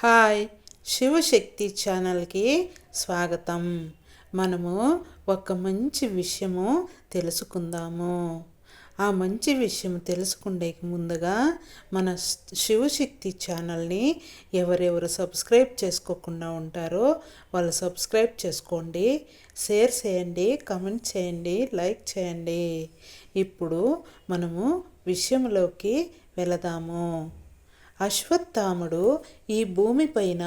Hi, Shivashakti ఛానల్కి స్వాగతం. మనము ఒక మంచి విషయము తెలుసుకుందాము. ఆ మంచి విషయం తెలుసుకుండే ముందుగా మన శివశక్తి ఛానల్ని ఎవరెవరు సబ్స్క్రైబ్ చేసుకోకుండా ఉంటారో వాళ్ళు సబ్స్క్రైబ్ చేసుకోండి, షేర్ చేయండి, కామెంట్ చేయండి, లైక్ చేయండి. ఇప్పుడు మనము విషయంలోకి వెళదాము. అశ్వత్థాముడు ఈ భూమిపైన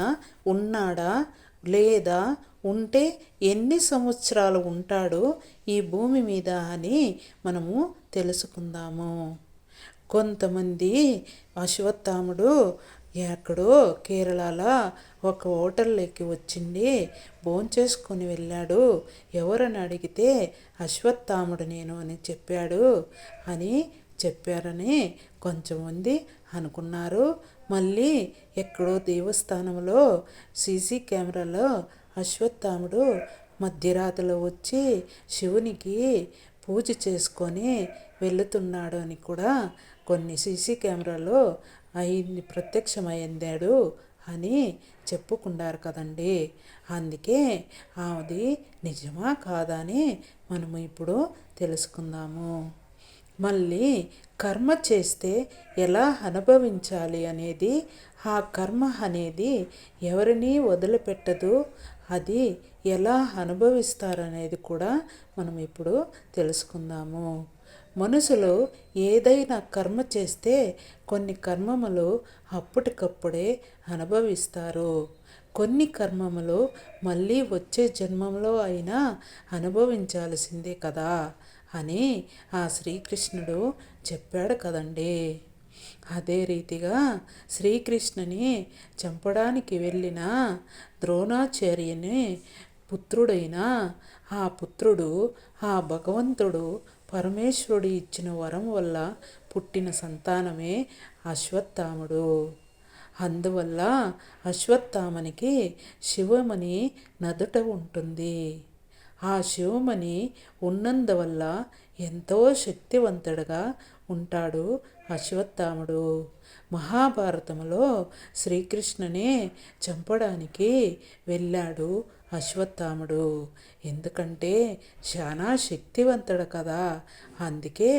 ఉన్నాడా లేదా ఉంటే ఎన్ని సంవత్సరాలు ఉంటాడో ఈ భూమి మీద అని మనము తెలుసుకుందాము. కొంతమంది అశ్వత్థాముడు ఎక్కడో కేరళలో ఒక హోటల్లోకి వచ్చిండి భోంచేసుకొని వెళ్ళాడు. ఎవరని అడిగితే అశ్వత్థాముడు నేను అని చెప్పాడు అని చెప్పారని కొంచెంమంది అనుకున్నారు. మళ్ళీ ఎక్కడో దేవస్థానంలో సీసీ కెమెరాలో అశ్వత్థాముడు మధ్యరాత్రిలో వచ్చి శివునికి పూజ చేసుకొని వెళుతున్నాడు అని కూడా కొన్ని సీసీ కెమెరాలో ప్రత్యక్షమైందాడు అని చెప్పుకున్నారు కదండి. అందుకే అది నిజమా కాదా అని మనము ఇప్పుడు తెలుసుకుందాము. మళ్ళీ కర్మ చేస్తే ఎలా అనుభవించాలి అనేది, ఆ కర్మ అనేది ఎవరిని వదిలిపెట్టదు, అది ఎలా అనుభవిస్తారనేది కూడా మనం ఇప్పుడు తెలుసుకుందాము. మనసులో ఏదైనా కర్మ చేస్తే కొన్ని కర్మములు అప్పటికప్పుడే అనుభవిస్తారు. కొన్ని కర్మములు మళ్ళీ వచ్చే జన్మంలో అయినా అనుభవించాల్సిందే కదా అని ఆ శ్రీకృష్ణుడు చెప్పాడు కదండి. అదే రీతిగా శ్రీకృష్ణుని చంపడానికి వెళ్ళిన ద్రోణాచార్యుని పుత్రుడైన ఆ పుత్రుడు ఆ భగవంతుడు పరమేశ్వరుడు ఇచ్చిన వరం వల్ల పుట్టిన సంతానమే అశ్వత్థాముడు. అందువల్ల అశ్వత్థామునికి శివమణి నదుట ఉంటుంది. ఆ శివమణి ఉన్నందువల్ల ఎంతో శక్తివంతుడుగా ఉంటాడు అశ్వత్థాముడు. మహాభారతంలో శ్రీకృష్ణుని చంపడానికి వెళ్ళాడు అశ్వత్థాముడు. ఎందుకంటే చాలా శక్తివంతుడు కదా. అందుకే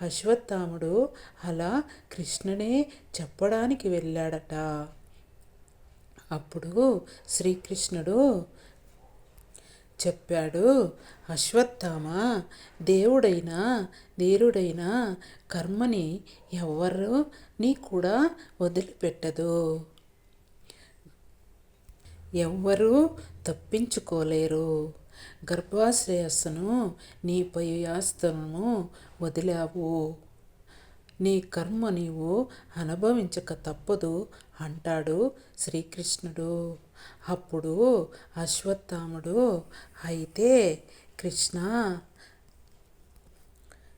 అశ్వత్థాముడు అలా కృష్ణుని చెప్పడానికి వెళ్ళాడట. అప్పుడు శ్రీకృష్ణుడు చెప్పాడు, అశ్వత్థామ, దేవుడైనా ధీరుడైన కర్మని ఎవరిని కూడా వదిలిపెట్టదు. ఎవ్వరూ తప్పించుకోలేరు. గర్భాశ్రయస్సును నీపై ఆస్తులను వదిలావు, నీ కర్మ నీవు అనుభవించక తప్పదు అంటాడు శ్రీకృష్ణుడు. అప్పుడు అశ్వత్థాముడు, అయితే కృష్ణ,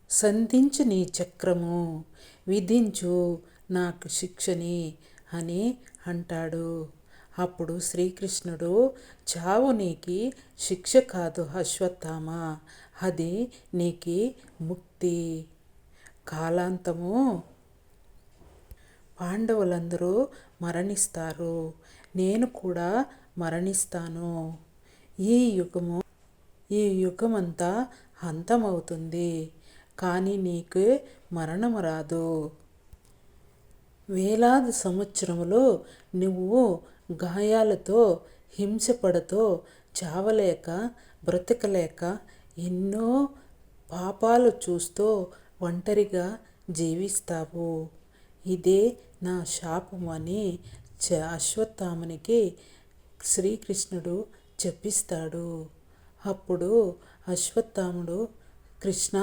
సంధించు నీ చక్రము, విధించు నాకు శిక్షని అని అంటాడు. అప్పుడు శ్రీకృష్ణుడు, చావు నీకి శిక్ష కాదు అశ్వత్థామ, అది నీకి ముక్తి. కాలాంతము పాండవులందరూ మరణిస్తారు, నేను కూడా మరణిస్తాను. ఈ యుగమంతా అంతమవుతుంది, కానీ నీకు మరణం రాదు. వేలాది సంవత్సరములు నువ్వు గాయాలతో హింసపడుతూ చావలేక బ్రతకలేక ఎన్నో పాపాలు చూస్తూ ఒంటరిగా జీవిస్తావు. ఇదే నా శాపం అని అశ్వత్థామునికి శ్రీకృష్ణుడు చెప్పిస్తాడు. అప్పుడు అశ్వత్థాముడు, కృష్ణ,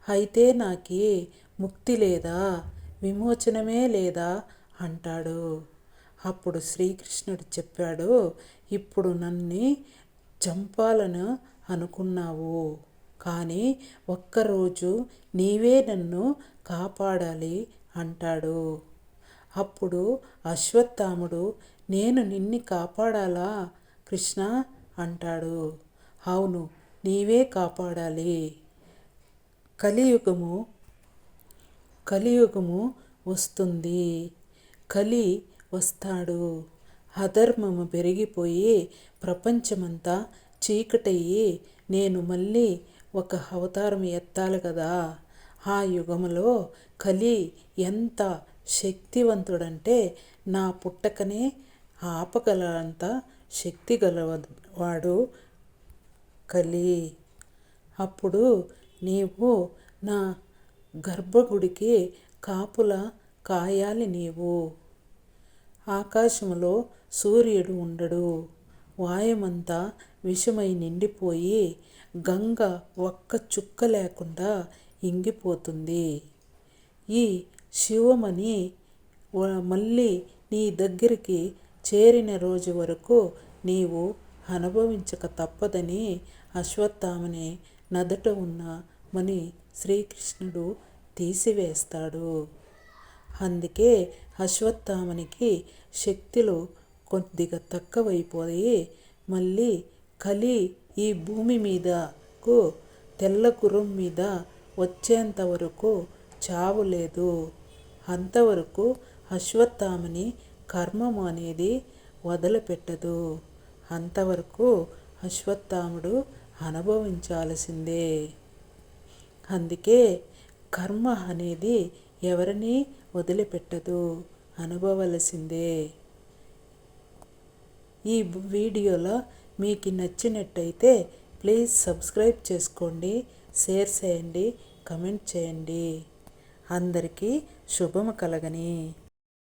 అయితే నాకి ముక్తి లేదా, విమోచనమే లేదా అంటాడు. అప్పుడు శ్రీకృష్ణుడు చెప్పాడు, ఇప్పుడు నన్ను చంపాలని అనుకున్నావు, కానీ ఒక్కరోజు నీవే నన్ను కాపాడాలి అంటాడు. అప్పుడు అశ్వత్థాముడు, నేను నిన్ను కాపాడాలా కృష్ణ అంటాడు. అవును, నీవే కాపాడాలి. కలియుగము వస్తుంది, కలి వస్తాడు. అధర్మము పెరిగిపోయి ప్రపంచమంతా చీకటయ్యి నేను మళ్ళీ ఒక అవతారం ఎత్తాలి కదా. ఆ యుగములో కలి ఎంత శక్తివంతుడంటే నా పుట్టకనే ఆపగలంత శక్తి గలవాడు కలి. అప్పుడు నీవు నా గర్భగుడికి కాపులా కాయాలి. నీవు ఆకాశంలో సూర్యుడు ఉండడు, వాయుమంతా విషమై నిండిపోయి గంగ ఒక్క చుక్క లేకుండా ఇంగిపోతుంది. ఈ శివమణి మళ్ళీ నీ దగ్గరికి చేరిన రోజు వరకు నీవు అనుభవించక తప్పదని అశ్వత్థామని నదుట ఉన్న మణి శ్రీకృష్ణుడు తీసివేస్తాడు. అందుకే అశ్వత్థామనికి శక్తులు కొద్దిగా తక్కువైపోయి మళ్ళీ కలి ఈ భూమి మీదకు తెల్ల గుర్రం మీద వచ్చేంత వరకు చావు లేదు. అంతవరకు అశ్వత్థామని కర్మం అనేది వదిలిపెట్టదు. అంతవరకు అశ్వత్థాముడు అనుభవించాల్సిందే. అందుకే కర్మ అనేది ఎవరిని వదిలిపెట్టదు, అనుభవవలసిందే. ఈ వీడియోలో మీకు నచ్చినట్టయితే ప్లీజ్ సబ్స్క్రైబ్ చేసుకోండి, షేర్ చేయండి, కమెంట్ చేయండి. అందరికీ శుభము కలగని.